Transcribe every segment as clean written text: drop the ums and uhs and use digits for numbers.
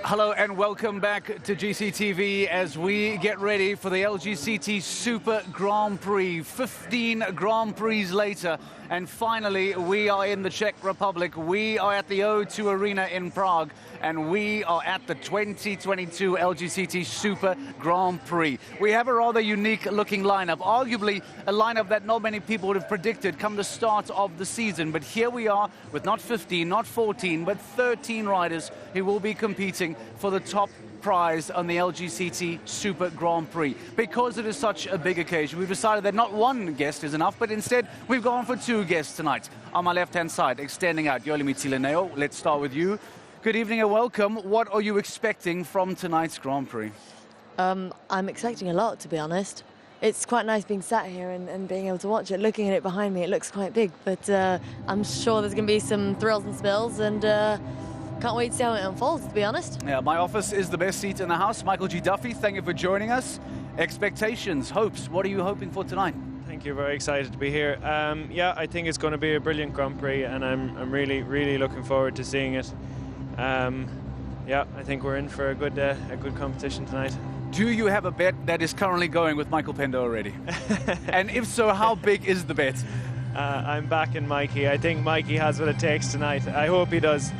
Hello and welcome back to GCTV as we get ready for the Lgct Super Grand Prix. 15 Grand Prix later, and finally we are in the Czech Republic. We are at the O2 Arena in Prague, and we are at the 2022 Lgct Super Grand Prix. We have a rather unique looking lineup, arguably a lineup that not many people would have predicted come the start of the season. But here we are with not 15, not 14, but 13 riders who will be competing for the top prize on the Lgct Super Grand Prix. Because it is such a big occasion, we've decided that not one guest is enough, but instead we've gone for two guests tonight. On my left-hand side, extending out, Longines, let's start with you. Good evening and welcome. What are you expecting from tonight's Grand Prix? I'm expecting a lot, to be honest. It's quite nice being sat here and being able to watch it. Looking at it behind me, it looks quite big, but I'm sure there's going to be some thrills and spills, and can't wait to see how it unfolds, to be honest. Yeah, my office is the best seat in the house. Michael G. Duffy, thank you for joining us. Expectations, hopes, what are you hoping for tonight? Thank you, very excited to be here. Yeah, I think it's going to be a brilliant Grand Prix, and I'm really looking forward to seeing it. Yeah, I think we're in for a good competition tonight. Do you have a bet that is currently going with Michael Pendo already? And if so, how big is the bet? I'm backing Mikey. I think Mikey has what it takes tonight. I hope he does.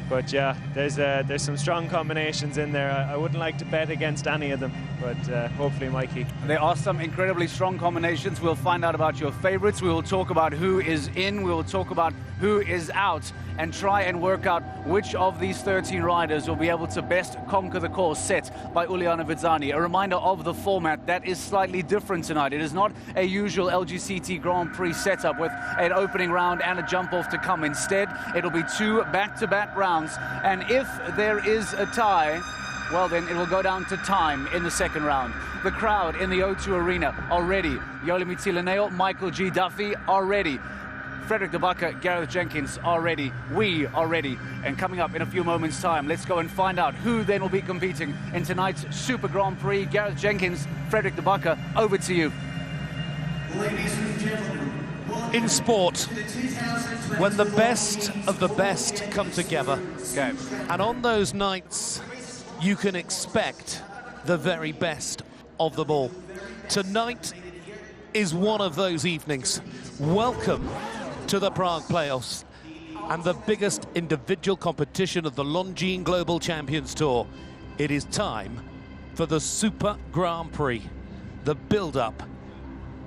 But yeah, there's some strong combinations in there. I wouldn't like to bet against any of them, but hopefully Mikey. There are some incredibly strong combinations. We'll find out about your favorites. We will talk about who is in. We will talk about who is out, and try and work out which of these 13 riders will be able to best conquer the course set by Uliana Vizzani. A reminder of the format that is slightly different tonight. It is not a usual Lgct Grand Prix setup with an opening round and a jump off to come. Instead, it'll be two back-to-back rounds, and if there is a tie, well then it will go down to time in the second round. The crowd in the O2 Arena are ready. Longines, Michael G. Duffy are ready. Frederick de Backer, Gareth Jenkins are ready. We are ready. And coming up in a few moments' time, let's go and find out who then will be competing in tonight's Super Grand Prix. Gareth Jenkins, Frederick de Backer, over to you. Ladies and gentlemen, in sport, when the best of the best come together, and on those nights, you can expect the very best of them all. Tonight is one of those evenings. Welcome to the Prague playoffs and the biggest individual competition of the Longines Global Champions Tour. It is time for the Super Grand Prix. The build-up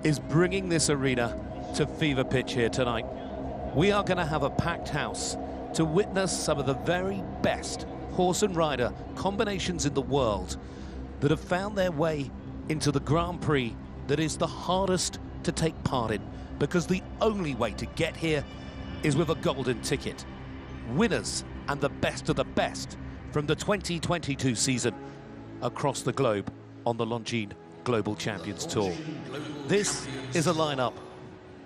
is bringing this arena to fever pitch here tonight. We are going to have a packed house to witness some of the very best horse and rider combinations in the world that have found their way into the Grand Prix that is the hardest to take part in, because the only way to get here is with a golden ticket. Winners and the best of the best from the 2022 season across the globe on the Longines Global Champions Tour. This is a lineup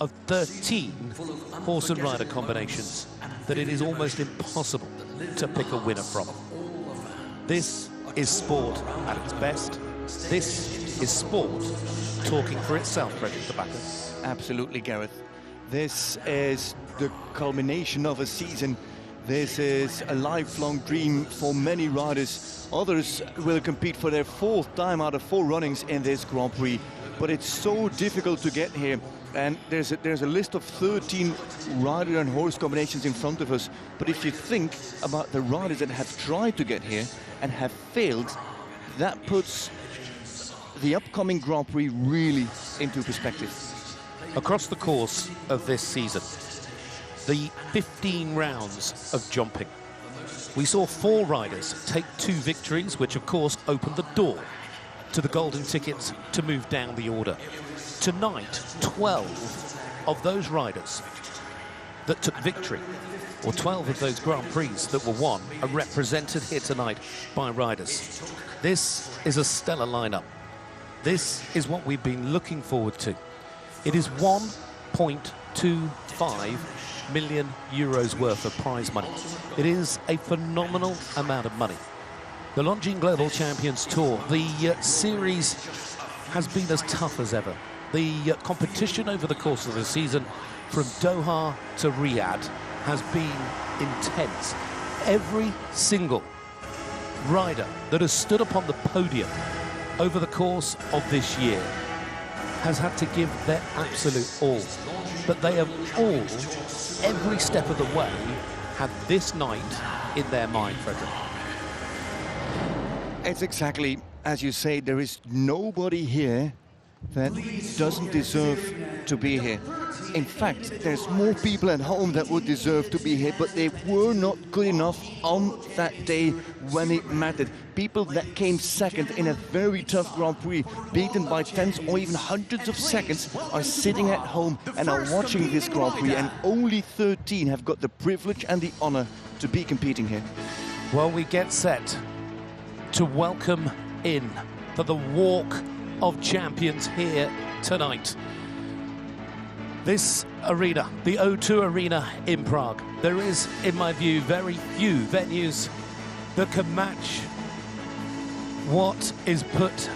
of 13 horse and rider combinations that it is almost impossible to pick a winner from. This is sport at its best. This is sport talking for itself, Frederick de Backer. Absolutely, Gareth. This is the culmination of a season. This is a lifelong dream for many riders. Others will compete for their fourth time out of 4 runnings in this Grand Prix. But it's so difficult to get here. And there's a list of 13 rider and horse combinations in front of us. But if you think about the riders that have tried to get here and have failed, that puts the upcoming Grand Prix really into perspective. Across the course of this season, the 15 rounds of jumping, we saw 4 riders take 2 victories, which of course opened the door to the golden tickets to move down the order. Tonight, 12 of those riders that took victory, or 12 of those Grand Prix that were won, are represented here tonight by riders. This is a stellar lineup. This is what we've been looking forward to. It is 1.25 million euros worth of prize money. It is a phenomenal amount of money. The Longines Global Champions Tour, the series has been as tough as ever. The competition over the course of the season from Doha to Riyadh has been intense. Every single rider that has stood upon the podium over the course of this year has had to give their absolute all. But they have all, every step of the way, had this night in their mind, Frederick. It's exactly as you say, there is nobody here that doesn't deserve to be here. In fact, there's more people at home that would deserve to be here, but they were not good enough on that day when it mattered. People that came second in a very tough Grand Prix, beaten by tens or even hundreds of seconds, are sitting at home and are watching this Grand Prix, and only 13 have got the privilege and the honor to be competing here. Well, we get set to welcome in for the Walk of Champions here tonight. This arena, the O2 Arena in Prague, there is, in my view, very few venues that can match what is put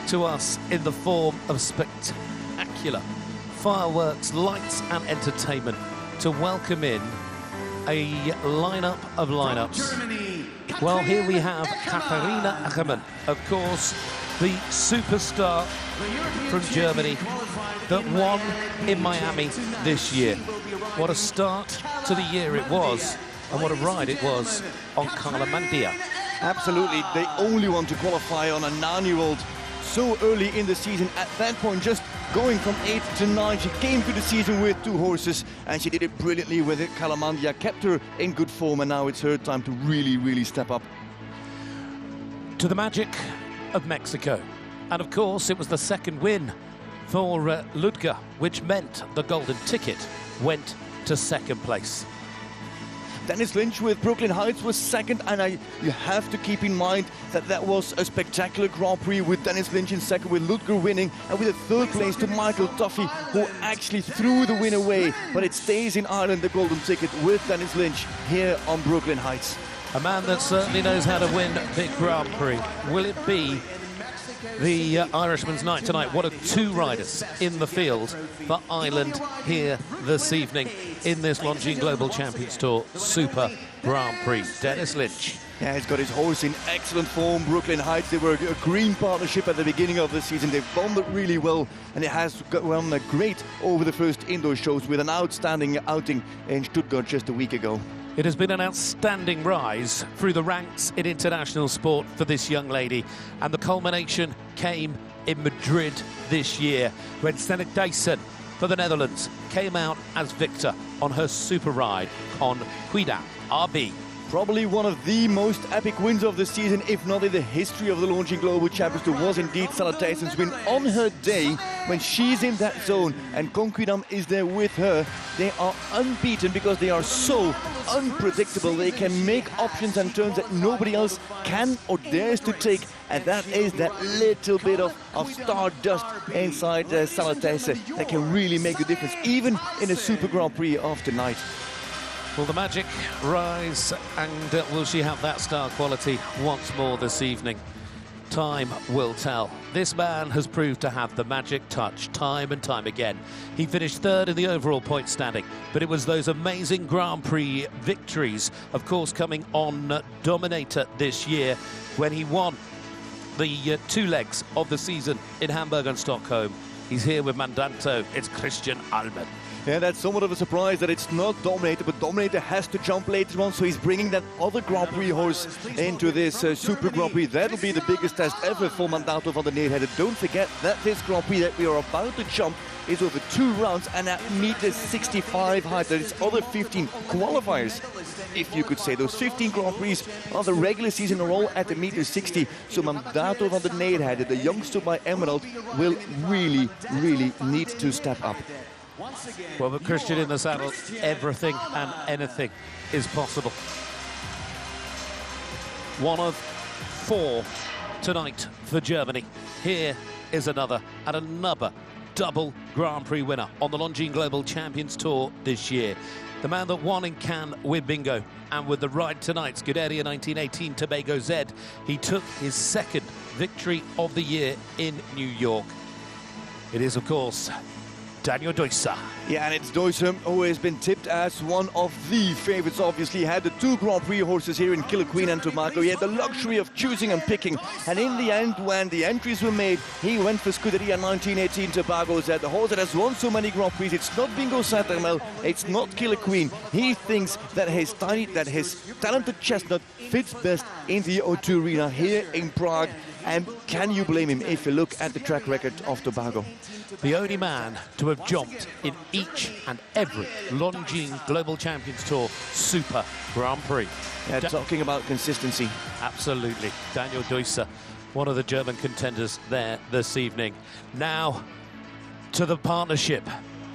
to us in the form of spectacular fireworks, lights and entertainment to welcome in a lineup of lineups. Well, here we have Katharina Ackermann, of course, the superstar from Germany that won in Miami this year. What a start to the year it was, and what a ride it was on Kalamandia. Absolutely, they only want to qualify on a 9-year-old so early in the season. At that point, just going from 8 to 9, she came to the season with 2 horses, and she did it brilliantly with it. Kalamandia kept her in good form, and now it's her time to really step up. To the magic of Mexico. And of course, it was the second win for Ludger, which meant the golden ticket went to second place. Dennis Lynch with Brooklyn Heights was second, and you have to keep in mind that that was a spectacular Grand Prix with Dennis Lynch in second, with Ludger winning, and with a third place to Michael Duffy, who actually threw the win away. But it stays in Ireland, the golden ticket, with Dennis Lynch here on Brooklyn Heights. A man that certainly knows how to win big Grand Prix. Will it be the Irishman's night tonight? What are 2 riders in the field for Ireland here this evening in this Longines Global Champions Tour Super Grand Prix? Dennis Lynch. Yeah, he's got his horse in excellent form. Brooklyn Heights, they were a green partnership at the beginning of the season. They've bonded really well, and it has gone great over the first indoor shows with an outstanding outing in Stuttgart just a week ago. It has been an outstanding rise through the ranks in international sport for this young lady, and the culmination came in Madrid this year when Sanne Thijssen for the Netherlands came out as victor on her super ride on Quida RB. Probably one of the most epic wins of the season, if not in the history of the Longines Global Champions Tour, was indeed Sanne Thijssen's win on her day when she's in that zone and Conquidam is there with her. They are unbeaten because they are so unpredictable. They can make options and turns that nobody else can or dares to take, and that is that little bit of stardust inside Sanne Thijssen that can really make a difference, even in a Super Grand Prix of tonight. Will the magic rise, and will she have that star quality once more this evening? Time will tell. This man has proved to have the magic touch time and time again. He finished 3rd in the overall point standing, but it was those amazing Grand Prix victories, of course, coming on Dominator this year when he won the 2 legs of the season in Hamburg and Stockholm. He's here with Mandanto. It's Christian Almen. Yeah, that's somewhat of a surprise that it's not Dominator, but Dominator has to jump later on, so he's bringing that other Grand Prix horse into this Super Grand Prix. That'll be the biggest test ever for Mandato van der Neerheide. Don't forget that this Grand Prix that we are about to jump is over 2 rounds and at meter 65 height. There is other 15 qualifiers, if you could say. Those 15 Grand Prix of the regular season are all at the meter 60. So Mandato van der Neerheide, the youngster by Emerald, will really need to step up. Well, with Christian in the saddle, everything and anything is possible. One of 4 tonight for Germany. Here is another, and another double Grand Prix winner on the Longines Global Champions Tour this year. The man that won in Cannes with Bingo, and with the ride tonight's Scuderia 1918 Tobago Z, he took his 2nd victory of the year in New York. It is, of course, Daniel Duisa. Yeah, and it's Duisa who has been tipped as one of the favorites. Obviously, he had the 2 Grand Prix horses here in Killer Queen and Tobago. He had the luxury of choosing and picking. And in the end, when the entries were made, he went for Scuderia 1918 Tobago. That the horse that has won so many Grand Prix, it's not Bingo Saint-Hermel, it's not Killer Queen. He thinks that his talented chestnut fits best in the O2 Arena here in Prague. And can you blame him if you look at the track record of Tobago? The only man to have jumped in each and every Longines Global Champions Tour Super Grand Prix. Yeah, talking about consistency. Absolutely. Daniel Duisa, one of the German contenders there this evening. Now to the partnership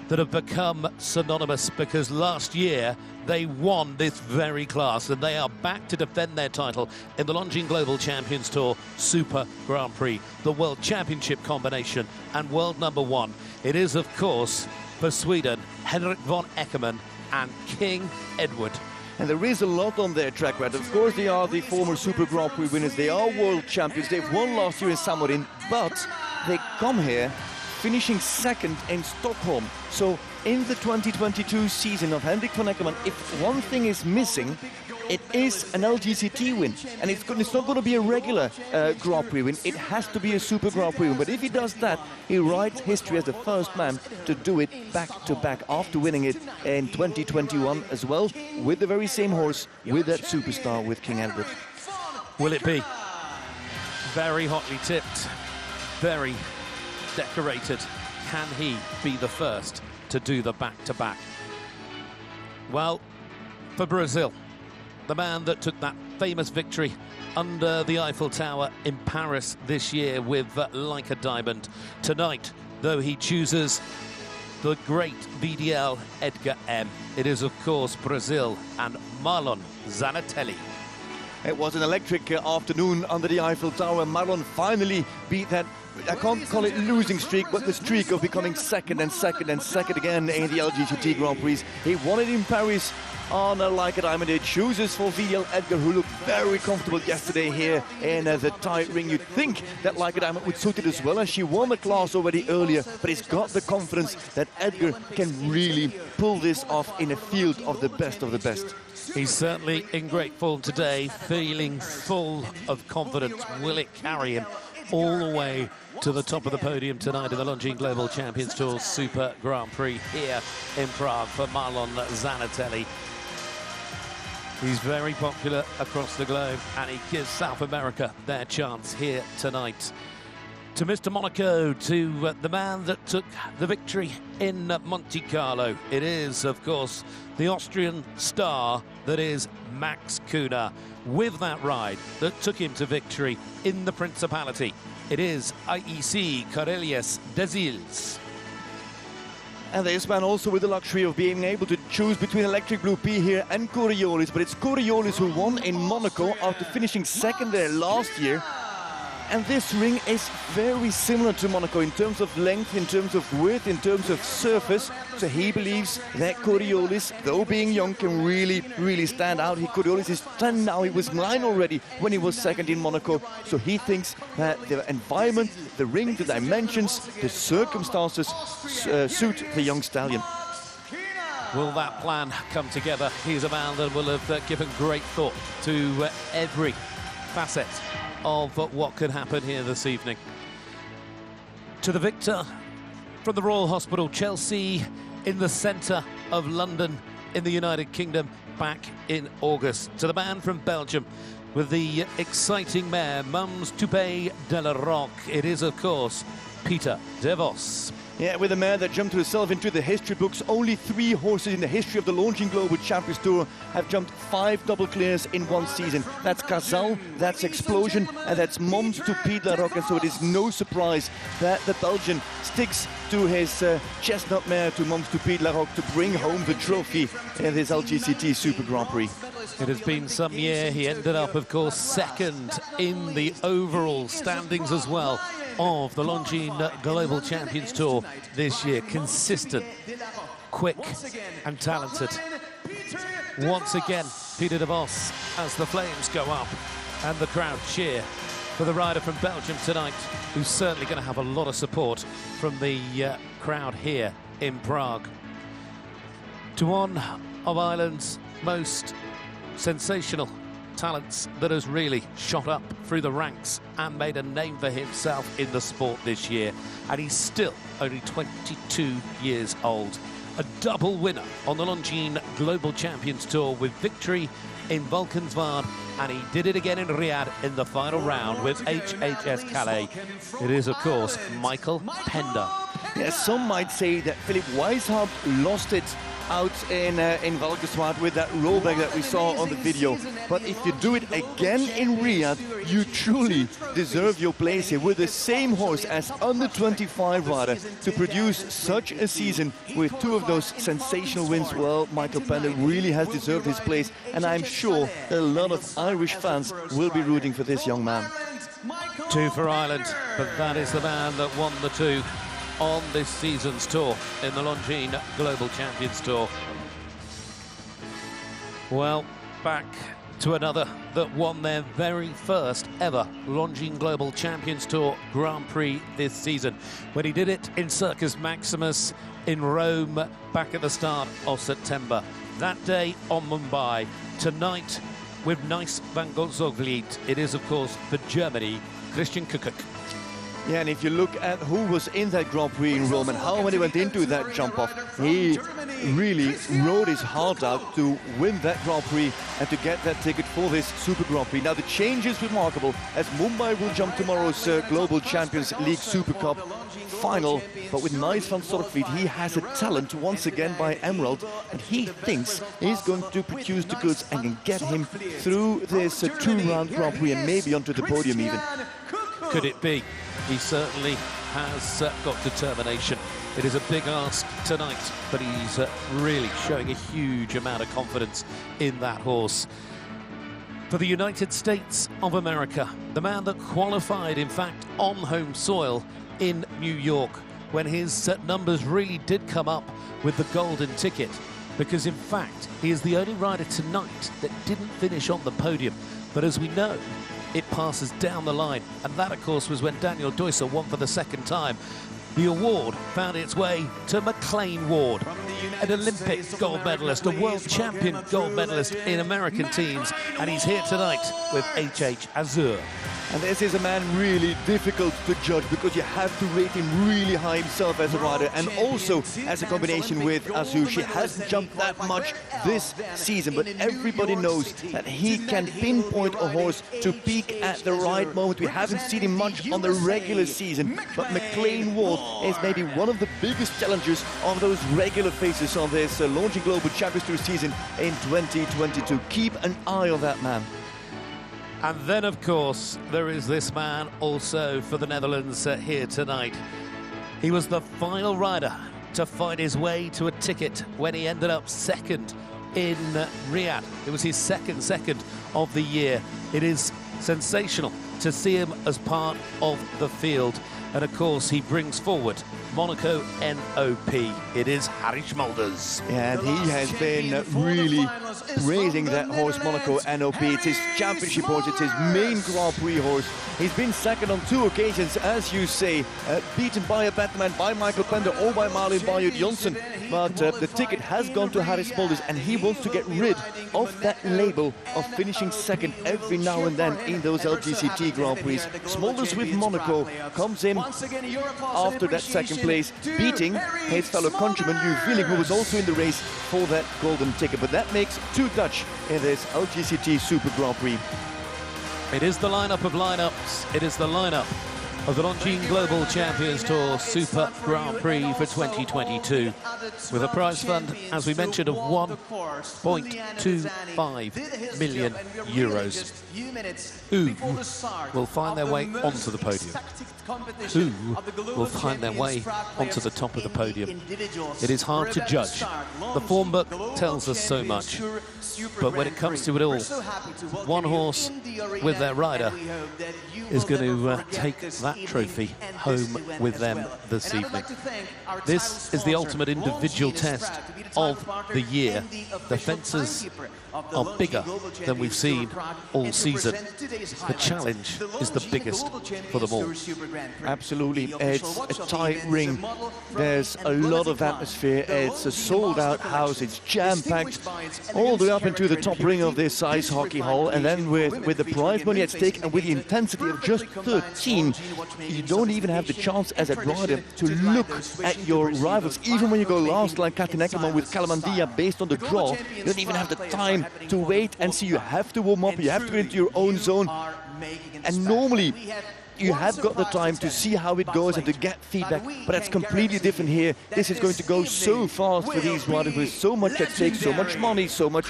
that have become synonymous, because last year they won this very class and they are back to defend their title in the Longines Global Champions Tour Super Grand Prix, the World Championship combination and world #1. It is, of course, for Sweden, Henrik von Eckermann and King Edward. And there is a lot on their track record. Of course, they are the former Super Grand Prix winners. They are world champions. They've won last year in Samorin, but they come here finishing second in Stockholm. So in the 2022 season of Henrik von Eckermann, if one thing is missing, it is an Lgct win. And it's not going to be a regular Grand Prix win. It has to be a Super Grand Prix win. But if he does that, he writes history as the first man to do it back-to-back after winning it in 2021 as well, with the very same horse, with that superstar, with King Edward. Will it be? Very hotly tipped, very decorated. Can he be the first to do the back-to-back? Well, for Brazil, the man that took that famous victory under the Eiffel Tower in Paris this year with Like a Diamond. Tonight, though, he chooses the great VDL Edgar M. It is, of course, Brazil and Marlon Zanatelli. It was an electric afternoon under the Eiffel Tower. Marlon finally beat that, I can't call it losing streak, but the streak of becoming second and second and second again in the Lgct Grand Prix. He won it in Paris on Like a Diamond. It chooses for VDL Edgar, who looked very comfortable yesterday here in the tight ring. You'd think that Like a Diamond would suit it as well, and she won the class already earlier, but he's got the confidence that Edgar can really pull this off in a field of the best of the best. He's certainly in great form today, feeling full of confidence. Will it carry him all the way to the top of the podium tonight in the Longines Global Champions Tour Super Grand Prix here in Prague for Marlon Zanatelli? He's very popular across the globe, and he gives South America their chance here tonight. To Mr. Monaco, to the man that took the victory in Monte Carlo. It is, of course, the Austrian star that is Max Kuhner, with that ride that took him to victory in the Principality. It is IEC Karelius Desils. And this man also with the luxury of being able to choose between Electric Blue P here and Coriolis, but it's Coriolis who won in Monaco after finishing second there last year. And this ring is very similar to Monaco in terms of length, in terms of width, in terms of surface. So he believes that Coriolis, though being young, can really stand out. Coriolis is 10 now. He was 9 already when he was second in Monaco. So he thinks that the environment, the ring, the dimensions, the circumstances suit the young stallion. Will that plan come together? He's a man that will have given great thought to every facet of what could happen here this evening. To the victor from the Royal Hospital, Chelsea, in the centre of London in the United Kingdom back in August. To the man from Belgium with the exciting mare, Mums Toupet de la Roque. It is, of course, Peter de Vos. Yeah, with a mare that jumped herself into the history books. Only 3 horses in the history of the Longines Global Champions Tour have jumped 5 double clears in one season. That's Casal, that's Explosion, and that's Mums Toupet de la Roque. And so it is no surprise that the Belgian sticks to his chestnut mare, to Mums Toupet de la Roque, to bring home the trophy in this Lgct Super Grand Prix. It has been some year. He ended up, of course, second in the overall standings as well of the Longines Global Champions Tour this year. Consistent, quick and talented. Once again, Peter de Vos, as the flames go up and the crowd cheer for the rider from Belgium tonight, who's certainly going to have a lot of support from the crowd here in Prague. To one of Ireland's most sensational talents that has really shot up through the ranks and made a name for himself in the sport this year. And he's still only 22 years old. A double winner on the Longines Global Champions Tour with victory in Valkenswaard, and he did it again in Riyadh in the final round with HHS Calais. It is, of course, Michael Pender. Yeah, some might say that Philip Weishaupt lost it out in Valkenswaard with that rollback that we saw on the video. But if you do it again in Riyadh, you truly deserve your place here with the same horse as under 25 rider to produce such a season with two of those sensational wins. Well, Michael Pender really has deserved his place, and I'm sure that a lot of Irish fans will be rooting for this young man. 2 for Ireland, but that is the man that won the 2 on this season's tour in the Longines Global Champions Tour. Well, back to another that won their very first ever Longines Global Champions Tour Grand Prix this season, when he did it in Circus Maximus in Rome back at the start of September. That day on Mumbai. Tonight with Nice van Gonzogvliet, it is of course for Germany, Christian Kuckuck. Yeah, and if you look at who was in that Grand Prix in Rome and how when he went into that jump-off, he really rode his heart out to win that Grand Prix and to get that ticket for this Super Grand Prix. Now, the change is remarkable as Mumbai will jump tomorrow's Global Champions League Super Cup final, but with Nice van Gonzogvliet, he has a talent once again by Emerald, and he thinks he's going to produce the goods and can get him through this 2-round Grand Prix and maybe onto the podium even. Could it be? He certainly has got determination. It is a big ask tonight, but he's really showing a huge amount of confidence in that horse. For the United States of America, the man that qualified, in fact, on home soil in New York, when his numbers really did come up with the golden ticket, because in fact, he is the only rider tonight that didn't finish on the podium. But as we know, it passes down the line, and that of course was when Daniel Deusser won for the second time. The award found its way to McLean Ward, an Olympic gold medalist, a world champion gold medalist in American teams, and he's here tonight with HH Azur. And this is a man really difficult to judge because you have to rate him really high himself as a rider and also as a combination with Azur. She hasn't jumped that much this season, but everybody knows that he can pinpoint a horse to peak at the right moment. We haven't seen him much on the regular season, but McLean Ward is maybe one of the biggest challengers of those regular faces on this Longines Global Champions Tour season in 2022. Keep an eye on that man. And then, of course, there is this man also for the Netherlands here tonight. He was the final rider to find his way to a ticket when he ended up second in Riyadh. It was his second of the year. It is sensational to see him as part of the field. And, of course, he brings forward Monaco NOP. It is Harry Schmolders. And he has been really praising that horse, Monaco NOP. It's his championship horse, it's his main Grand Prix horse. He's been second on 2 occasions, as you say, beaten by a Batman, by Michael Pender or by Marlin Bayard-Johnson. But the ticket has gone to Harry Schmolders, and he wants to get rid of that label of finishing second every now and then in those LGCT Grand Prix. Schmolders with Monaco comes in after that second place, beating his fellow countryman Hugh Wieling, who was also in the race for that golden ticket. But that makes 2 Dutch in this LGCT Super Grand Prix. It is the lineup of lineups. It is the lineup of the Longines Global Champions Tour Super Grand Prix for 2022, with a prize fund, as we mentioned, of €1.25 million. Who will find their way onto the podium? Who will find their way onto the top of the podium? It is hard to judge. The form book tells us so much, but when it comes to it all, one horse with their rider is going to take that trophy home with them this evening. This is the ultimate individual test of the year. The fences are bigger than we've seen all season. The challenge is the biggest for them all. Absolutely, it's a tight ring. There's a lot of atmosphere. It's a sold-out house. It's jam-packed all the way up into the top ring of this ice hockey hall. And then with the prize money at stake and with the intensity of just 13, you don't even have the chance as a rider to look at your rivals. Even when you go last like Katrin Eckermann with Kalamandia based on the draw, you don't even have the time to wait and see. You have to warm up, you have to get into your own zone. And normally, you have got the time to see how it goes and to get feedback, but that's completely different here. This is going to go so fast for these riders with so much at stake, so much money, so much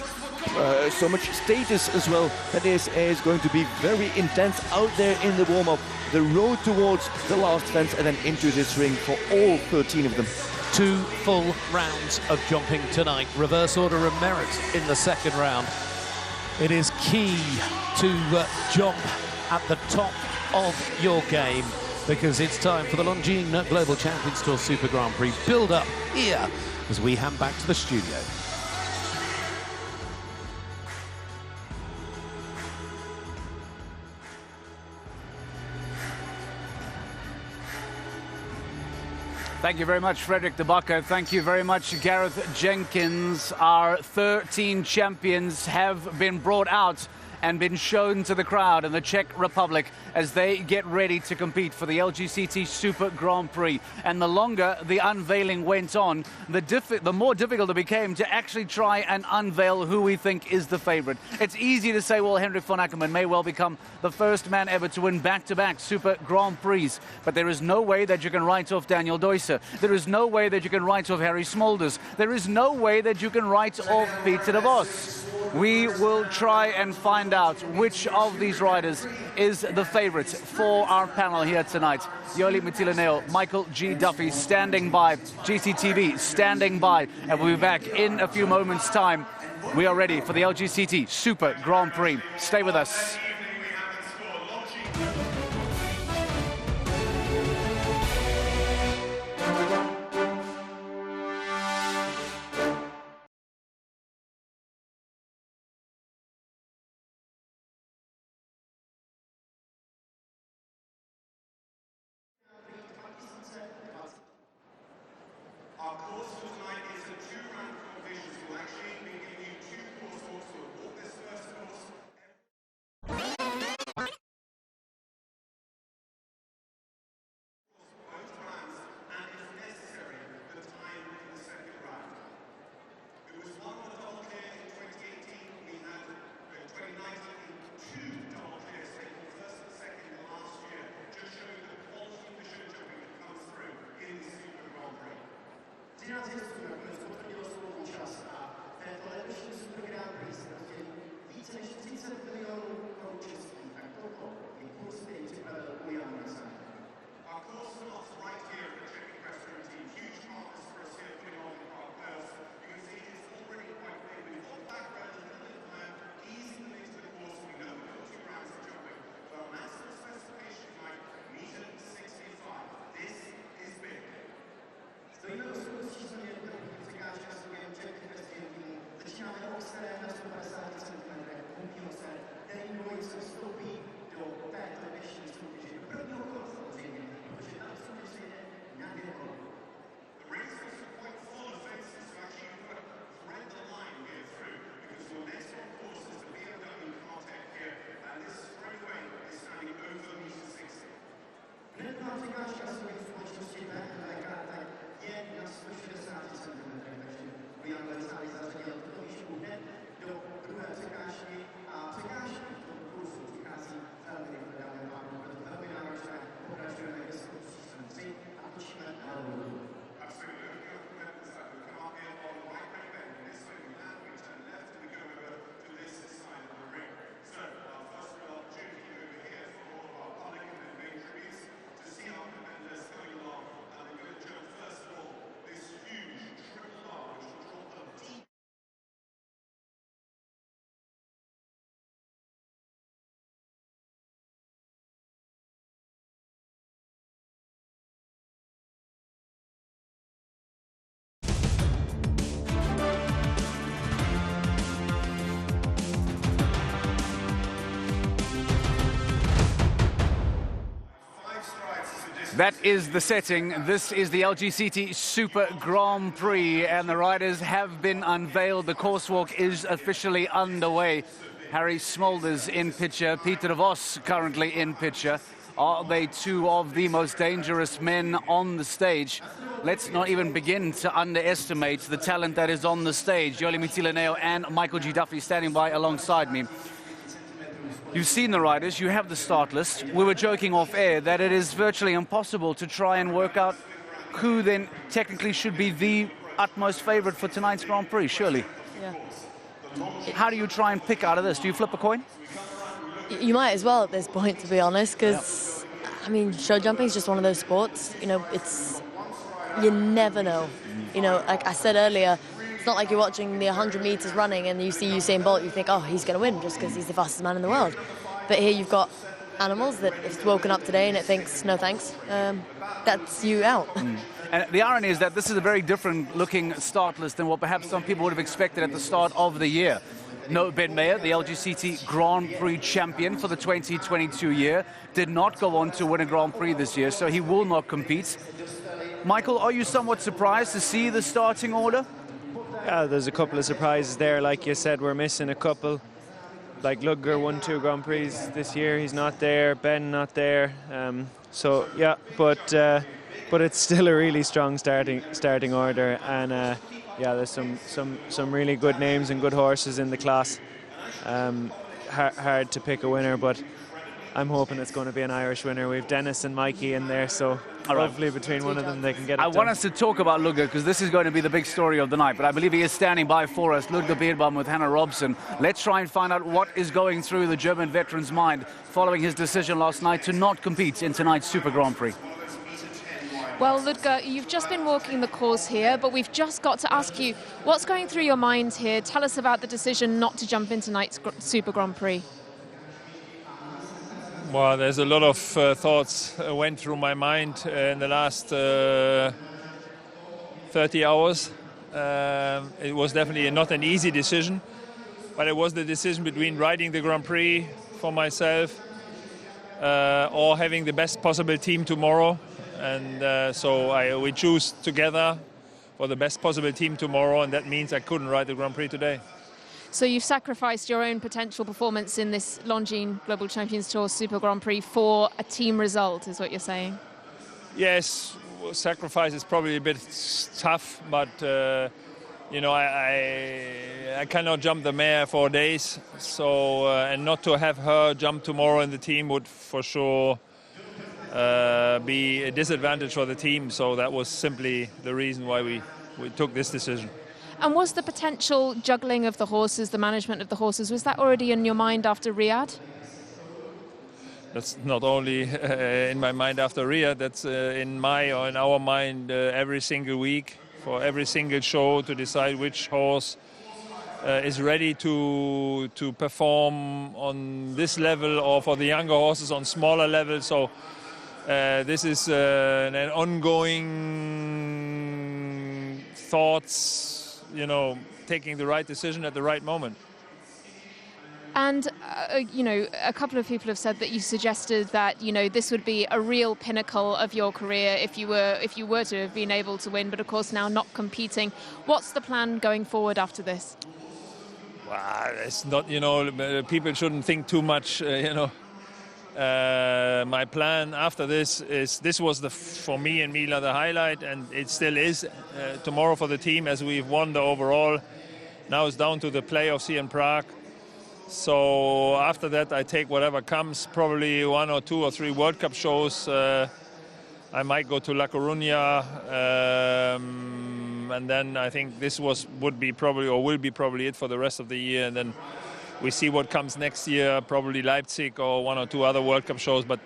status as well, that this is going to be very intense out there in the warm-up. The road towards the last fence and then into this ring for all 13 of them. 2 full rounds of jumping tonight. Reverse order of merit in the second round. It is key to jump at the top of your game, because it's time for the Longines Global Champions Tour Super Grand Prix build up here as we hand back to the studio. Thank you very much, Frederick De Backer. Thank you very much, Gareth Jenkins. Our 13 champions have been brought out and been shown to the crowd in the Czech Republic as they get ready to compete for the Lgct Super Grand Prix. And the longer the unveiling went on, the more difficult it became to actually try and unveil who we think is the favorite. It's easy to say, well, Henrik von Ackermann may well become the first man ever to win back-to-back Super Grand Prix, but there is no way that you can write off Daniel Deusser. There is no way that you can write off Harry Smulders. There is no way that you can write off Peter de Vos. We will try and find out which of these riders is the favorite for our panel here tonight. Yoli Mutilaneo, Michael G. Duffy standing by, GCTV standing by, and we'll be back in a few moments' time. We are ready for the Lgct Super Grand Prix. Stay with us. Our course for tonight is a 2-round competition, so we'll actually be giving you 2 course walks to walk this first course. Both rounds, and if necessary, the time in the second round. It was won on the double clear in 2018. We had in 2019 2 double clears, taking first and second last year. Just showing the quality of the show jumping that comes through in the Super Grand Prix. 13 nakonec potvrdilo svou účast a v této letošní Super Grand Prix se rozdělí více než 30 milionů korun českých, tak toto je kurz, který připravil Jan Mrazák. Our course starts right here at the Czech Equestrian Team. Huge partners for us here putting on the Prague players. You can see it's already quite big. We've got back rail a little bit higher, easing into the course. We know we've got 2 rounds of jumping. But our maximum specification tonight, meter 65. This is big. Stojíme do současné překážka svého Czech Equestrian Teamu. Začínáme oxerem na 150 cm pumpního se, který dvojice vstoupí do této dnešní soutěže. Do prvního kola samozřejmě, protože tam soutěž jde na 2 kola. The race is quite full of fences, so actually you've got to thread the line here through, because your next on course is the BMW Cartec here, and this straightaway is standing over meter 60. Hnedná překážka svého společnosti BMW Cartec je na 160 cm, takže Jan Mrazák zařadil tuto výšku hned do druhé překážky a překážky v tom kurzu přichází velmi rychle, dámy a pánové, proto velmi náročné. Pokračujeme ve skutečnosti 3 a točíme na rovnou. Absolutely. Looking at the weapons that we come up here on the right back bend. This way we land, we turn left, and we go over to this side of the ring. So, our first real opportunity over here for all of our public and main tributes to see our commanders coming along. And they're going to jump first of all this huge triple R, which will drop them deep. That is the setting. This is the Lgct Super Grand Prix, and the riders have been unveiled. The course-walk is officially underway. Harry Smulders in picture, Peter de Vos currently in picture. Are they two of the most dangerous men on the stage? Let's not even begin to underestimate the talent that is on the stage. Yoli Mitilaneo and Michael G. Duffy standing by alongside me. You've seen the riders, you have the start list. We were joking off air that it is virtually impossible to try and work out who then technically should be the utmost favorite for tonight's Grand Prix, surely. Yeah. How do you try and pick out of this? Do you flip a coin? You might as well at this point, to be honest, because, I mean, show jumping is just one of those sports. You know, you never know. You know, like I said earlier, it's not like you're watching the 100 meters running and you see Usain Bolt, you think, oh, he's going to win just because he's the fastest man in the world. But here you've got animals that have woken up today and it thinks, no thanks, that's you out. And the irony is that this is a very different looking start list than what perhaps some people would have expected at the start of the year. No, Ben Mayer, the Lgct Grand Prix champion for the 2022 year, did not go on to win a Grand Prix this year, so he will not compete. Michael, are you somewhat surprised to see the starting order? Yeah, there's a couple of surprises there. Like you said, we're missing a couple. Like Ludger won 2 Grand Prix this year. He's not there. Ben not there. So yeah, but it's still a really strong starting order. And yeah, there's some really good names and good horses in the class. Hard to pick a winner, but I'm hoping it's going to be an Irish winner. We've Dennis and Mikey in there, so hopefully between one of them they can get it done. I want us to talk about Ludger because this is going to be the big story of the night, but I believe he is standing by for us, Ludger Beerbaum with Hannah Robson. Let's try and find out what is going through the German veteran's mind following his decision last night to not compete in tonight's Super Grand Prix. Well, Ludger, you've just been walking the course here, but we've just got to ask you, what's going through your mind here? Tell us about the decision not to jump in tonight's Super Grand Prix. Well, there's a lot of thoughts went through my mind in the last 30 hours. It was definitely not an easy decision, but it was the decision between riding the Grand Prix for myself or having the best possible team tomorrow. And so we choose together for the best possible team tomorrow, and that means I couldn't ride the Grand Prix today. So you've sacrificed your own potential performance in this Longines Global Champions Tour Super Grand Prix for a team result, is what you're saying? Yes, sacrifice is probably a bit tough, but you know, I cannot jump the mare for days, so and not to have her jump tomorrow in the team would for sure be a disadvantage for the team. So that was simply the reason why we took this decision. And was the potential juggling of the horses, the management of the horses, was that already in your mind after Riyadh? That's not only in my mind after Riyadh, that's in our mind every single week, for every single show, to decide which horse is ready to perform on this level, or for the younger horses on smaller levels. So this is an ongoing thoughts, you know, taking the right decision at the right moment. And, you know, a couple of people have said that you suggested that, you know, this would be a real pinnacle of your career if you were to have been able to win, but of course now not competing. What's the plan going forward after this? Well, it's not, you know, people shouldn't think too much, you know. My plan after this was for me and Mila the highlight, and it still is tomorrow for the team, as we've won the overall. Now it's down to the playoffs here in Prague. So after that I take whatever comes, probably 1 or 2 or 3 World Cup shows. I might go to La Coruña, and then I think this will be probably it for the rest of the year, and then we see what comes next year, probably Leipzig or 1 or 2 other World Cup shows, but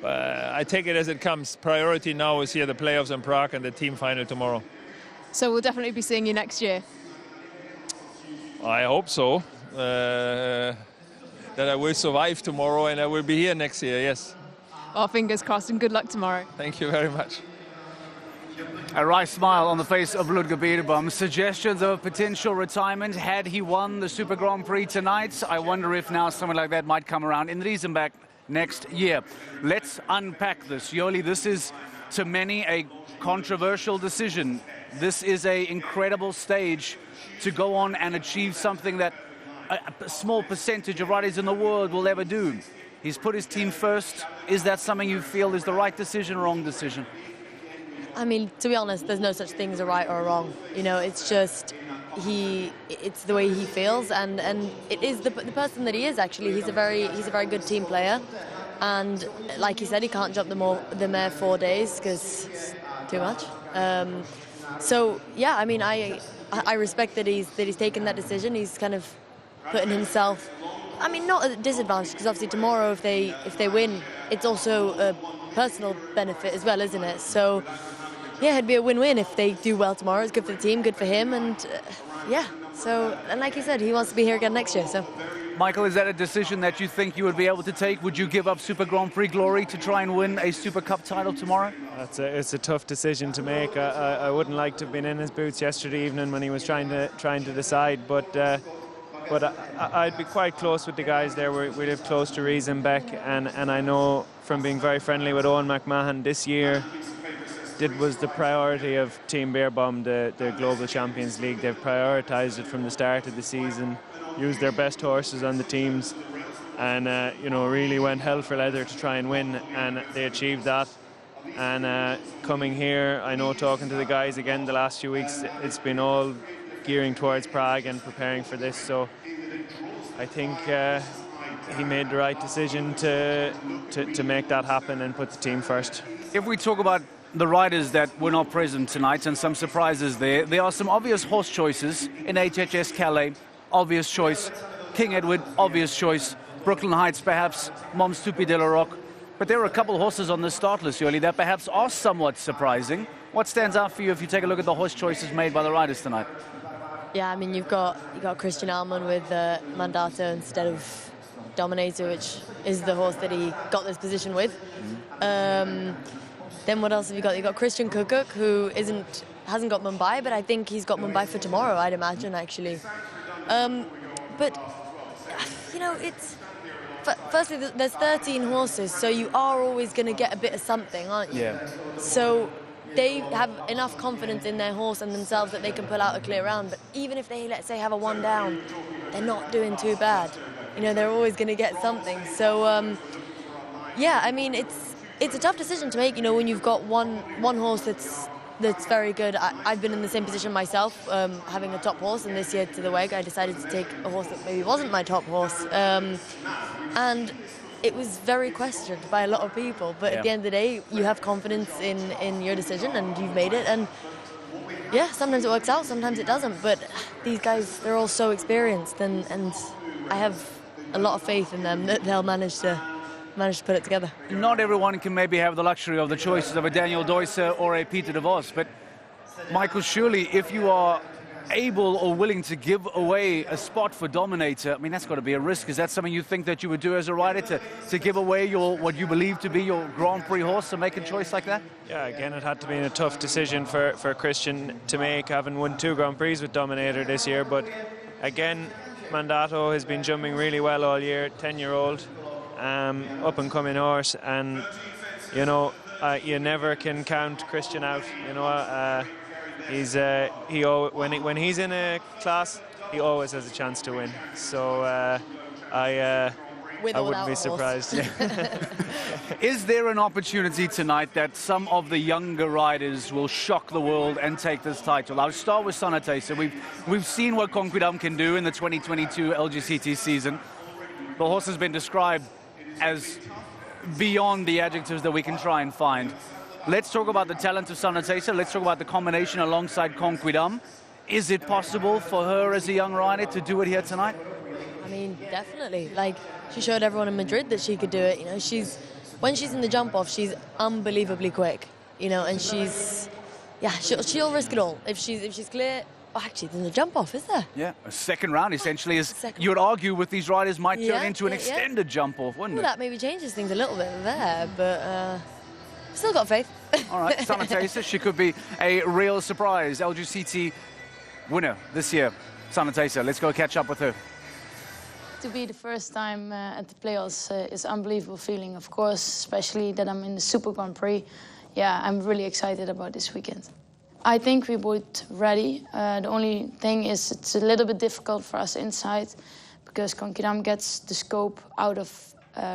I take it as it comes. Priority now is here, the playoffs in Prague and the team final tomorrow. So we'll definitely be seeing you next year? I hope so, that I will survive tomorrow and I will be here next year, yes. Well, fingers crossed, and good luck tomorrow. Thank you very much. A wry smile on the face of Ludger Beerbaum. Suggestions of a potential retirement had he won the Super Grand Prix tonight. I wonder if now something like that might come around. In Riesenbeck, next year. Let's unpack this. Yoli, this is, to many, a controversial decision. This is an incredible stage to go on and achieve something that a small percentage of riders in the world will ever do. He's put his team first. Is that something you feel is the right decision or wrong decision? I mean, to be honest, there's no such thing as a right or a wrong. You know, it's just it's the way he feels, and it is the person that he is. Actually, he's a very good team player, and like he said, he can't jump the mare 4 days because it's too much. So yeah, I mean, I respect that he's taken that decision. He's kind of putting himself, I mean, not at a disadvantage, because obviously tomorrow if they win, it's also a personal benefit as well, isn't it? So yeah, it'd be a win-win if they do well tomorrow. It's good for the team, good for him, and yeah. So, and like you said, he wants to be here again next year. So, Michael, is that a decision that you think you would be able to take? Would you give up Super Grand Prix glory to try and win a Super Cup title tomorrow? It's a tough decision to make. I wouldn't like to have been in his boots yesterday evening when he was trying to decide, but I'd be quite close with the guys there. We live close to Riesenbeck, and I know from being very friendly with Owen McMahon this year, it was the priority of Team Beerbaum, the Global Champions League. They've prioritised it from the start of the season, used their best horses on the teams, and you know, really went hell for leather to try and win, and they achieved that. And coming here, I know, talking to the guys again the last few weeks, it's been all gearing towards Prague and preparing for this. So I think he made the right decision to make that happen and put the team first. If we talk about the riders that were not present tonight and some surprises there are some obvious horse choices in HHS Calais. Obvious choice. King Edward, obvious choice. Brooklyn Heights, perhaps. Mons Tupi de la Roque. But there are a couple of horses on the start list, Yoli, that perhaps are somewhat surprising. What stands out for you if you take a look at the horse choices made by the riders tonight? yeah, I mean, you've got Christian Alman with Mandato instead of Dominator, which is the horse that he got this position with. Then what else have you got? You've got Christian Kukuk, who hasn't got Mumbai, but I think he's got Mumbai for tomorrow, I'd imagine, actually. But, you know, it's... Firstly, there's 13 horses, so you are always going to get a bit of something, aren't you? Yeah. So they have enough confidence in their horse and themselves that they can pull out a clear round. But even if they, let's say, have a one down, they're not doing too bad. You know, they're always going to get something. So, yeah, I mean, it's a tough decision to make, you know, when you've got one horse that's very good. I've been in the same position myself, having a top horse, and this year to the WEG I decided to take a horse that maybe wasn't my top horse. And it was very questioned by a lot of people, but at the end of the day, you have confidence in your decision and you've made it, and yeah, sometimes it works out, sometimes it doesn't, but these guys, they're all so experienced, and I have a lot of faith in them that they'll manage to put it together. Not everyone can maybe have the luxury of the choices of a Daniel Deusser or a Peter de Vos, but Michael, surely if you are able or willing to give away a spot for Dominator, I mean, that's got to be a risk. Is that something you think that you would do as a rider, to give away what you believe to be your Grand Prix horse and make a choice like that? Yeah, again, it had to be a tough decision for Christian to make, having won 2 Grand Prix with Dominator this year, but again, Mandato has been jumping really well all year, 10-year-old. Up-and-coming horse, and you know, you never can count Christian out. You know, when he's in a class, he always has a chance to win. So I wouldn't be surprised. Is there an opportunity tonight that some of the younger riders will shock the world and take this title? I'll start with Sanne Thijssen. We've seen what Conquidam can do in the 2022 Lgct season. The horse has been described as beyond the adjectives that we can try and find. Let's talk about the talent of Sanne Thijssen. Let's talk about the combination alongside Conquidam. Is it possible for her as a young rider to do it here tonight? I mean, definitely. Like, she showed everyone in Madrid that she could do it. You know, when she's in the jump off, she's unbelievably quick. You know, and she'll risk it all if she's clear. Oh, actually, there's a jump off, is there? Yeah, a second round essentially is. You would argue with these riders might turn into an extended jump off, wouldn't it? That maybe changes things a little bit there, but still got faith. All right, Sanne Thijssen, she could be a real surprise. Lgct winner this year, Sanne Thijssen. Let's go catch up with her. To be the first time at the playoffs is an unbelievable feeling, of course, especially that I'm in the Super Grand Prix. Yeah, I'm really excited about this weekend. I think we're both ready. The only thing is it's a little bit difficult for us inside because Konkidam gets the scope out of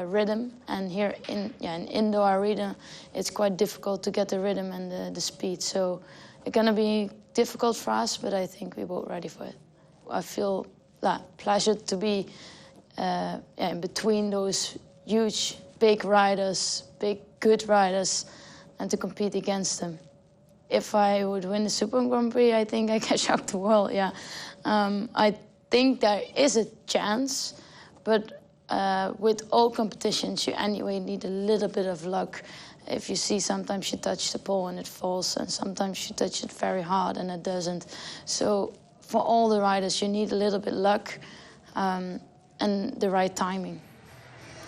rhythm, and here in indoor arena, it's quite difficult to get the rhythm and the speed. So it's gonna be difficult for us, but I think we're both ready for it. I feel pleasure to be in between those huge, big riders, big, good riders, and to compete against them. If I would win the Super Grand Prix, I think I can shock the world, yeah. I think there is a chance, but with all competitions, you anyway need a little bit of luck. If you see, sometimes you touch the pole and it falls, and sometimes you touch it very hard and it doesn't. So for all the riders, you need a little bit luck and the right timing.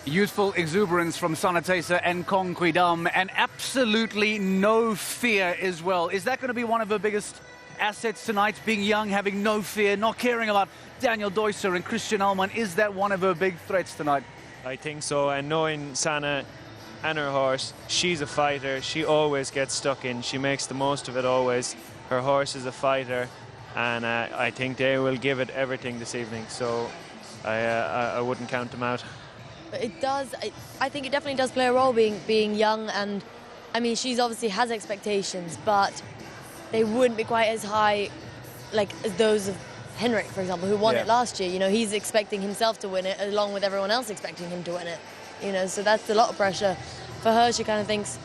Youthful exuberance from Sanne Thijssen and Konkidam, and absolutely no fear as well. Is that going to be one of her biggest assets tonight, being young, having no fear, not caring about Daniel Deusser and Christian Allman? Is that one of her big threats tonight? I think so, and knowing Sanne and her horse, she's a fighter. She always gets stuck in. She makes the most of it always. Her horse is a fighter, and I think they will give it everything this evening. So I wouldn't count them out. It does. I think it definitely does play a role being young, and I mean she's obviously has expectations, but they wouldn't be quite as high, like as those of Henrik, for example, who won it last year. You know, he's expecting himself to win it, along with everyone else expecting him to win it. You know, so that's a lot of pressure for her. She kind of thinks,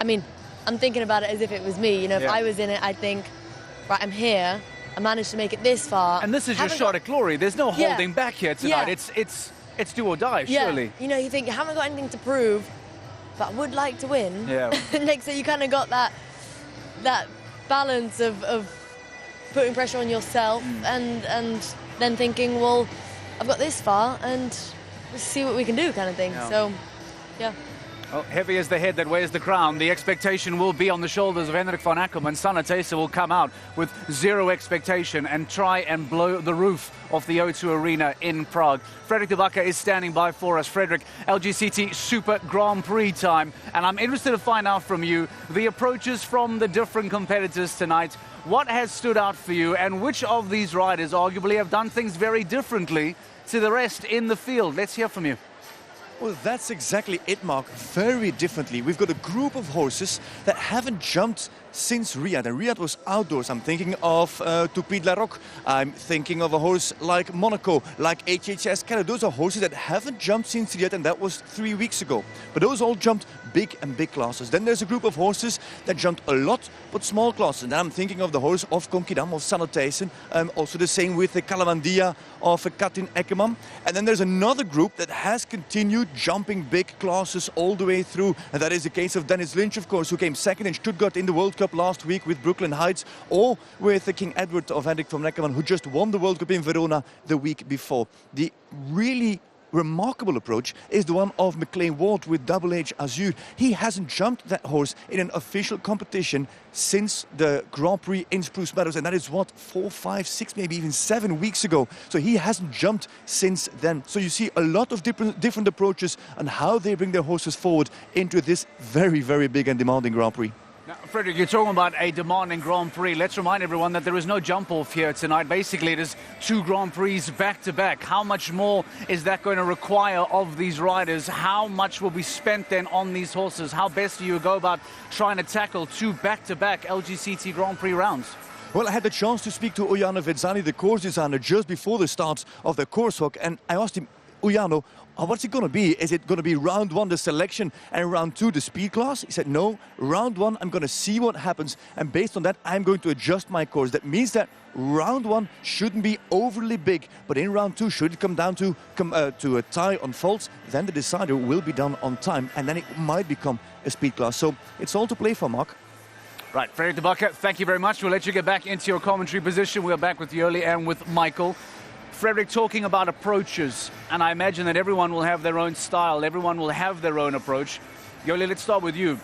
I mean, I'm thinking about it as if it was me. You know, if I was in it, I'd think, right, I'm here. I managed to make it this far. And this is your shot at glory. There's no holding back here tonight. It's do or die, surely. You know, you think, I haven't got anything to prove, but I would like to win. Yeah. Like, so you kind of got that balance of putting pressure on yourself and then thinking, well, I've got this far and let's see what we can do, kind of thing. So, yeah. Well, heavy as the head that wears the crown, the expectation will be on the shoulders of Henrik van Ackermann. Sanne Thijssen will come out with zero expectation and try and blow the roof off the O2 Arena in Prague. Frederik de Backer is standing by for us. Frederik, LGCT Super Grand Prix time. And I'm interested to find out from you the approaches from the different competitors tonight. What has stood out for you, and which of these riders arguably have done things very differently to the rest in the field? Let's hear from you. Well, that's exactly it, Mark. Very differently. We've got a group of horses that haven't jumped since Riyadh, and Riyadh was outdoors. I'm thinking of Toupie de la Roque. I'm thinking of a horse like Monaco, like HHS Canada. Those are horses that haven't jumped since Riyadh, and that was 3 weeks ago. But those all jumped big and big classes. Then there's a group of horses that jumped a lot, but small classes. And I'm thinking of the horse of Konkidam, of Sanne Thijssen. Also the same with the Kalamandia of Katin Eckermann. And then there's another group that has continued jumping big classes all the way through. And that is the case of Dennis Lynch, of course, who came second in Stuttgart in the World Cup last week with Brooklyn Heights, or with the King Edward of Henrik van Ackermann, who just won the World Cup in Verona the week before. The really remarkable approach is the one of McLean Ward with Double H Azure. He hasn't jumped that horse in an official competition since the Grand Prix in Spruce Meadows, and that is what, 4, 5, 6, maybe even 7 weeks ago. So he hasn't jumped since then. So you see a lot of different approaches on how they bring their horses forward into this very, very big and demanding Grand Prix. Now, Frederik, you're talking about a demanding Grand Prix. Let's remind everyone that there is no jump-off here tonight. Basically, it is 2 Grand Prix back-to-back. How much more is that going to require of these riders? How much will be spent then on these horses? How best do you go about trying to tackle 2 back-to-back LGCT Grand Prix rounds? Well, I had the chance to speak to Ujano Vezzani, the course designer, just before the start of the course walk, and I asked him, Ujano, what's it going to be? Is it going to be round 1 the selection and round 2 the speed class? He said, no, round 1 I'm going to see what happens, and based on that I'm going to adjust my course. That means that round 1 shouldn't be overly big, but in round 2, should it come down to a tie on faults, then the decider will be done on time, and then it might become a speed class. So it's all to play for, Mark. Right, Frederik de Backer, thank you very much. We'll let you get back into your commentary position. We're back with Yoli and with Michael. Frederik, talking about approaches, and I imagine that everyone will have their own style, everyone will have their own approach. Yoli, let's start with you.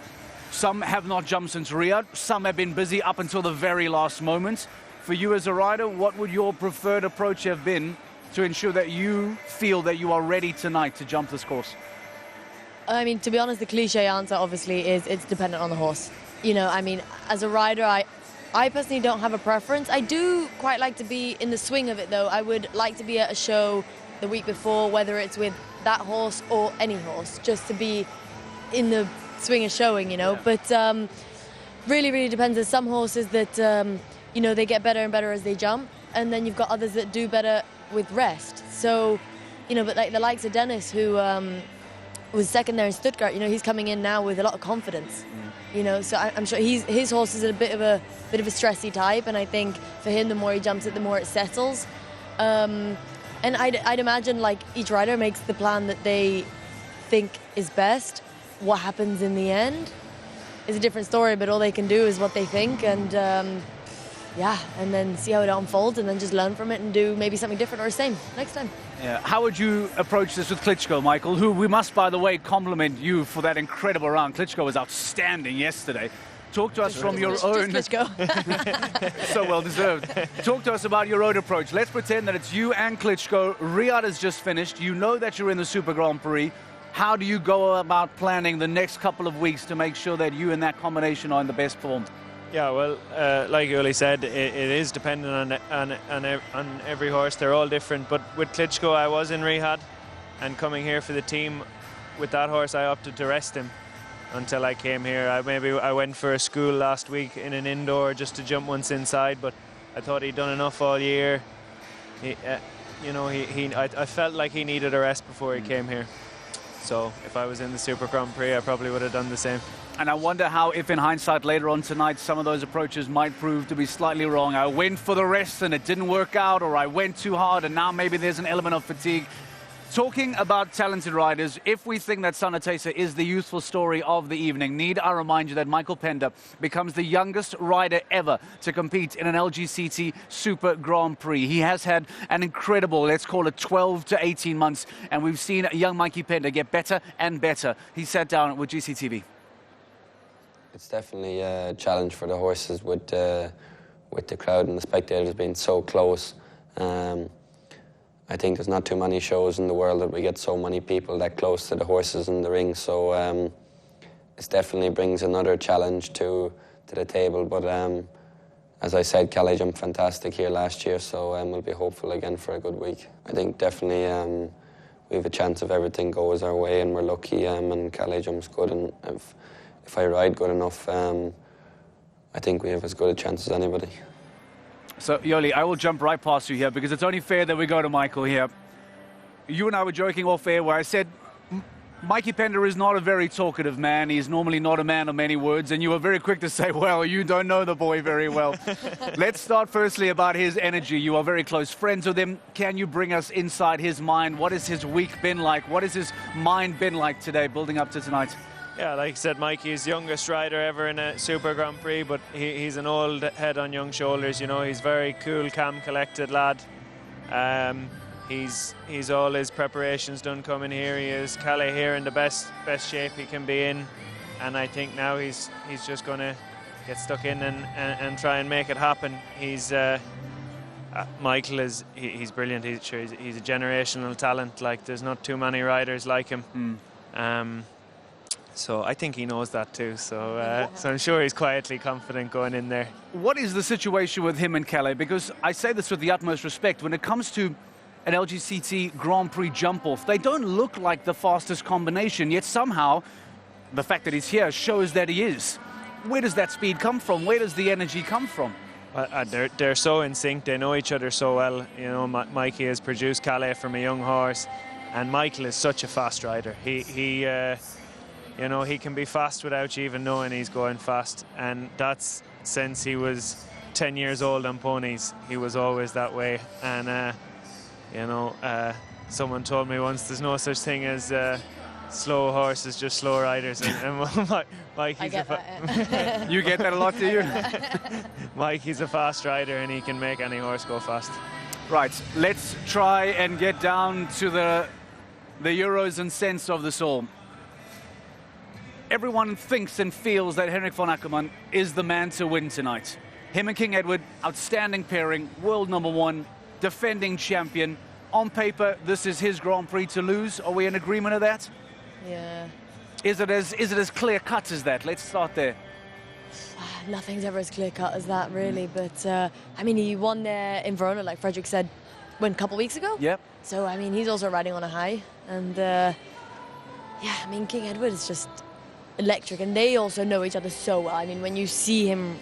Some have not jumped since Riyadh, some have been busy up until the very last moment. For you as a rider, what would your preferred approach have been to ensure that you feel that you are ready tonight to jump this course? I mean, to be honest, the cliche answer obviously is it's dependent on the horse. You know, I mean, as a rider, I personally don't have a preference. I do quite like to be in the swing of it, though. I would like to be at a show the week before, whether it's with that horse or any horse, just to be in the swing of showing, you know. Yeah. But really, really depends. There's some horses that, you know, they get better and better as they jump, and then you've got others that do better with rest. So, you know, but like the likes of Dennis, who was second there in Stuttgart, you know, he's coming in now with a lot of confidence. You know, so I'm sure his horse is a bit of a stressy type, and I think for him, the more he jumps it, the more it settles. And I'd imagine like each rider makes the plan that they think is best. What happens in the end is a different story, but all they can do is what they think, and yeah, and then see how it unfolds, and then just learn from it and do maybe something different or the same next time. Yeah. How would you approach this with Klitschko, Michael, who we must, by the way, compliment you for that incredible round. Klitschko was outstanding yesterday. Talk to us from your own... So well deserved. Talk to us about your own approach. Let's pretend that it's you and Klitschko. Riyadh has just finished. You know that you're in the Super Grand Prix. How do you go about planning the next couple of weeks to make sure that you and that combination are in the best form? Yeah, well, like Uli said, it is dependent on every horse. They're all different. But with Klitschko, I was in Riyadh, and coming here for the team with that horse, I opted to rest him until I came here. I went for a school last week in an indoor just to jump once inside, but I thought he'd done enough all year. You know, I felt like he needed a rest before he came here. So if I was in the Super Grand Prix, I probably would have done the same. And I wonder how, if in hindsight later on tonight, some of those approaches might prove to be slightly wrong. I went for the rest and it didn't work out, or I went too hard and now maybe there's an element of fatigue. Talking about talented riders, if we think that Sanne Thijssen is the youthful story of the evening, need I remind you that Michael Pender becomes the youngest rider ever to compete in an Lgct Super Grand Prix. He has had an incredible, let's call it 12 to 18 months, and we've seen young Mikey Pender get better and better. He sat down with GCTV. It's definitely a challenge for the horses with the crowd and the spectators being so close. I think there's not too many shows in the world that we get so many people that close to the horses in the ring. So it definitely brings another challenge to the table. But as I said, Calais jumped fantastic here last year, so we'll be hopeful again for a good week. I think definitely we have a chance if everything goes our way and we're lucky, and Calais jump's good, and if I ride good enough, I think we have as good a chance as anybody. So, Yoli, I will jump right past you here because it's only fair that we go to Michael here. You and I were joking off air where I said Mikey Pender is not a very talkative man. He's normally not a man of many words, and you were very quick to say, well, you don't know the boy very well. Let's start firstly about his energy. You are very close friends with him. Can you bring us inside his mind? What has his week been like? What has his mind been like today, building up to tonight? Yeah, like I said, Mikey is the youngest rider ever in a Super Grand Prix, but he's an old head on young shoulders. You know, he's very cool, calm, collected lad. He's all his preparations done coming here. He is Calais here in the best shape he can be in, and I think now he's just going to get stuck in and try and make it happen. Michael he's brilliant. He's a generational talent. Like, there's not too many riders like him. So I think he knows that too. So I'm sure he's quietly confident going in there. What is the situation with him and Calais? Because I say this with the utmost respect. When it comes to an Lgct Grand Prix jump-off, they don't look like the fastest combination, yet somehow the fact that he's here shows that he is. Where does that speed come from? Where does the energy come from? They're so in sync. They know each other so well. You know, Mikey has produced Calais from a young horse, and Michael is such a fast rider. You know, he can be fast without you even knowing he's going fast. And that's since he was 10 years old on ponies. He was always that way. And, you know, someone told me once there's no such thing as slow horses, just slow riders. And Mikey's You get that a lot, do you? Mikey's a fast rider, and he can make any horse go fast. Right, let's try and get down to the euros and cents of this all. Everyone thinks and feels that Henrik von Ackermann is the man to win tonight. Him and King Edward, outstanding pairing, world #1, defending champion. on paper, this is his Grand Prix to lose. Are we in agreement of that? Yeah. Is it as clear cut as that? Let's start there. Nothing's ever as clear cut as that, really. But I mean, he won there in Verona, like Frederick said, a couple weeks ago. Yep. So I mean, he's also riding on a high, and yeah, I mean, King Edward is just electric, and they also know each other so well. I mean, when you see him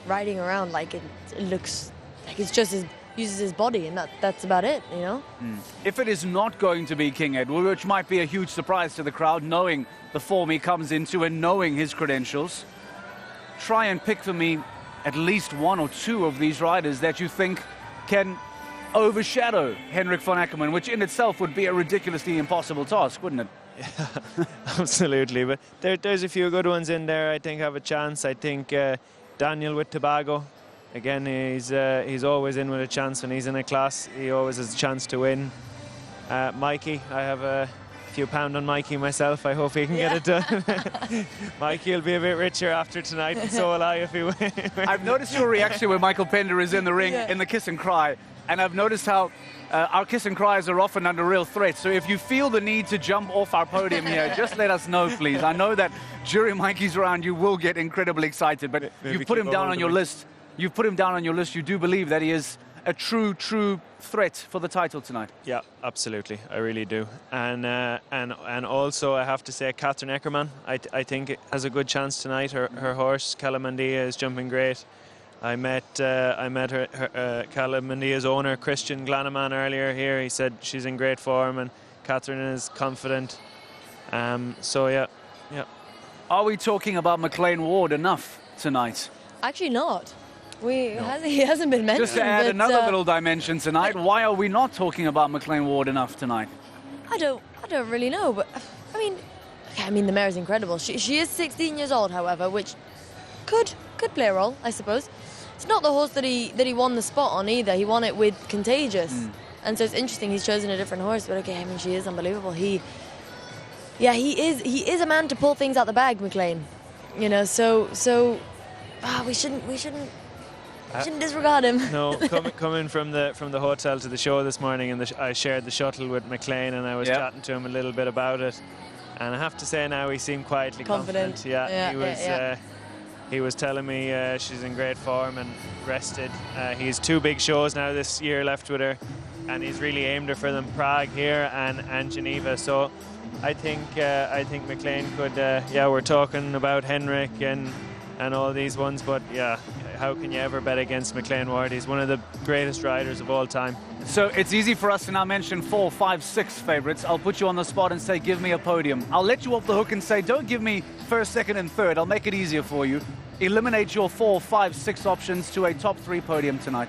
riding around, like it looks like it's just uses his body, and that's about it, you know. If it is not going to be King Edward, which might be a huge surprise to the crowd, knowing the form he comes into and knowing his credentials, try and pick for me at least one or two of these riders that you think can overshadow Henrik von Eckermann, which in itself would be a ridiculously impossible task, wouldn't it? Yeah, absolutely. But there's a few good ones in there I think have a chance. I think Daniel with Tobago, again, he's always in with a chance when he's in a class. He always has a chance to win. Mikey, I have a few pound on Mikey myself. I hope he can get it done. Mikey will be a bit richer after tonight, and so will I if he wins. I've noticed your reaction when Michael Pender is in the ring in the kiss and cry, and I've noticed how our kiss and cries are often under real threat. So if you feel the need to jump off our podium here, just let us know, please. I know that during Mikey's round you will get incredibly excited, but you've put him down on your list. You've put him down on your list. You do believe that he is a true threat for the title tonight. Yeah, absolutely. I really do. And also I have to say Catherine Eckermann, I think has a good chance tonight. Her horse Calamandia is jumping great. I met her Calamandia's owner Christian Glanaman earlier here. He said she's in great form and Catherine is confident. So yeah. Are we talking about McLean Ward enough tonight? Actually not. He hasn't been mentioned. Just to add another little dimension tonight, why are we not talking about McLean Ward enough tonight? I don't really know, but I mean the mare is incredible. She is 16 years old, however, which could play a role, I suppose. It's not the horse that he won the spot on either. He won it with Contagious, and so it's interesting he's chosen a different horse. But okay, I mean she is unbelievable. He is a man to pull things out the bag, McLean. You know, so we shouldn't disregard him. No, coming from the hotel to the show this morning, and I shared the shuttle with McLean, and I was chatting to him a little bit about it. And I have to say now he seemed quietly confident. He was telling me she's in great form and rested. He has 2 big shows now this year left with her, and he's really aimed her for them, Prague here and Geneva. So I think McLean could. We're talking about Henrik and all these ones, but yeah, how can you ever bet against McLean Ward? He's one of the greatest riders of all time. So it's easy for us to now mention 4, 5, 6 favourites. I'll put you on the spot and say, give me a podium. I'll let you off the hook and say, don't give me first, second and third. I'll make it easier for you. Eliminate your 4, 5, 6 options to a top 3 podium tonight.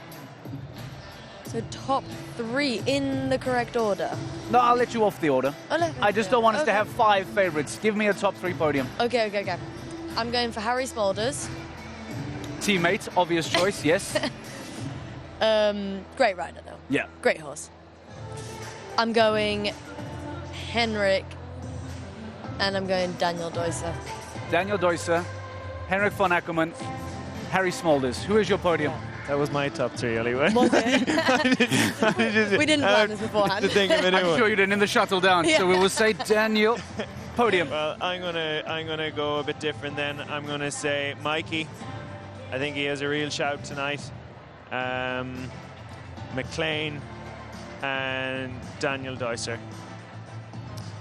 So top 3 in the correct order? No, I'll let you off the order. I just don't want us to have 5 favourites. Give me a top 3 podium. Okay. I'm going for Harry Smulders. Teammate, obvious choice, yes. Great rider, though. Yeah. Great horse. I'm going Henrik, and I'm going Daniel Deusser. Daniel Deusser, Henrik von Eckermann, Harry Smulders. Who is your podium? That was my top 3, anyway. Was it? We didn't plan this beforehand. I'm sure you didn't in the shuttle down, so we will say Daniel. Podium. Well, I'm gonna go a bit different then. I'm gonna say Mikey. I think he has a real shout tonight. McLean and Daniel Deusser.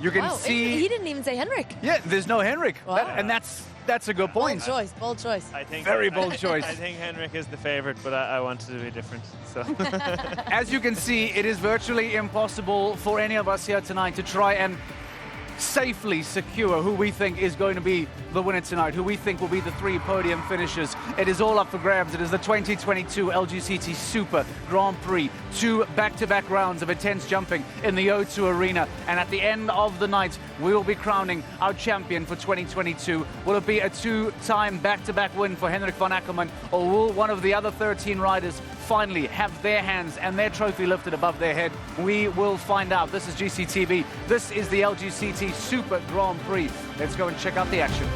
You can see he didn't even say Henrik. Yeah, there's no Henrik, wow. and that's a good point. Bold choice. I think very bold choice. I think Henrik is the favourite, but I wanted to be different. So, as you can see, it is virtually impossible for any of us here tonight to try and safely secure who we think is going to be the winner tonight, who we think will be the 3 podium finishers. It is all up for grabs. It is the 2022 Lgct Super Grand Prix. 2 back-to-back rounds of intense jumping in the O2 Arena. And at the end of the night, we will be crowning our champion for 2022. Will it be a 2-time back-to-back win for Henrik von Eckermann, or will one of the other 13 riders finally have their hands and their trophy lifted above their head? We will find out. This is GCTV. This is the Lgct Super Grand Prix. Let's go and check out the action.